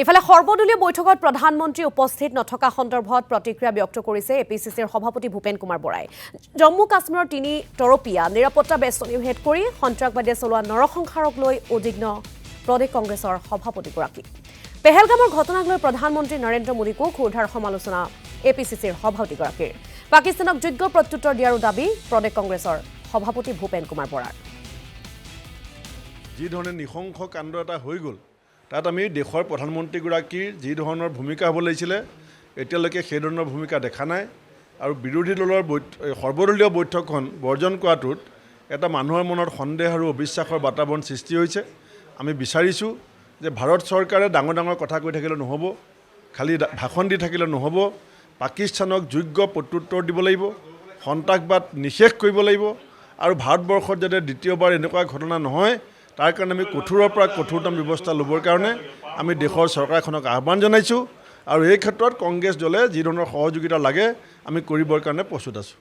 ইফালে সৰ্বদলীয় বৈঠকত প্ৰধানমন্ত্ৰী উপস্থিত নথকা সন্দৰ্ভত প্ৰতিক্ৰিয়া ব্যক্ত কৰিছে এপিচিচিৰ সভাপতি ভূপেন কুমাৰ বৰাই। জম্মু কাশ্মীৰৰ তিনি তৰপীয়া নিৰাপত্তা বেষ্টনী ভেদ কৰি সন্ত্ৰাসবাদীয়ে চলোৱা নৰসংহাৰক লৈ উদ্বিগ্ন প্ৰদেশ কংগ্ৰেছৰ সভাপতিগৰাকী। পেহেলগামৰ ঘটনাক লৈ প্ৰধানমন্ত্ৰী নৰেন্দ্ৰ মোদীকো ক্ষুৰধাৰ সমালোচনা এপিচিচিৰ সভাপতিগৰাকীৰ। পাকিস্তানক যোগ্য প্ৰত্যুত্তৰ দিয়াৰো দাবী প্ৰদেশ কংগ্ৰেছৰ সভাপতি ভূপেন কুমাৰ বৰাৰ। যি ধৰণে নিশংস কাণ্ড এটা হৈ গ'ল তাত আমি দেশৰ প্ৰধানমন্ত্ৰীগৰাকীৰ যি ধৰণৰ ভূমিকা হ'ব লাগিছিলে এতিয়ালৈকে সেই ধৰণৰ ভূমিকা দেখা নাই আৰু বিৰোধী দলৰ সৰ্বদলীয় বৈঠকখন বৰ্জন কৰাটোত এটা মানুহৰ মনত সন্দেহ আৰু অবিশ্বাসৰ বাতাবৰণ সৃষ্টি হৈছে। আমি বিচাৰিছোঁ যে ভাৰত চৰকাৰে ডাঙৰ ডাঙৰ কথা কৈ থাকিলে নহ'ব, খালি ভাষণ দি থাকিলে নহ'ব, পাকিস্তানক যোগ্য প্ৰত্যুত্তৰ দিব লাগিব, সন্ত্ৰাসবাদ নিষেধ কৰিব লাগিব আৰু ভাৰতবৰ্ষত যাতে দ্বিতীয়বাৰ এনেকুৱা ঘটনা নহয় তাৰ কাৰণে আমি কঠোৰৰ পৰা কঠোৰতম ব্যৱস্থা ল'বৰ কাৰণে আমি দেশৰ চৰকাৰখনক আহ্বান জনাইছোঁ আৰু এই ক্ষেত্ৰত কংগ্ৰেছ দলে যি ধৰণৰ সহযোগিতা লাগে আমি কৰিবৰ কাৰণে প্ৰস্তুত আছোঁ।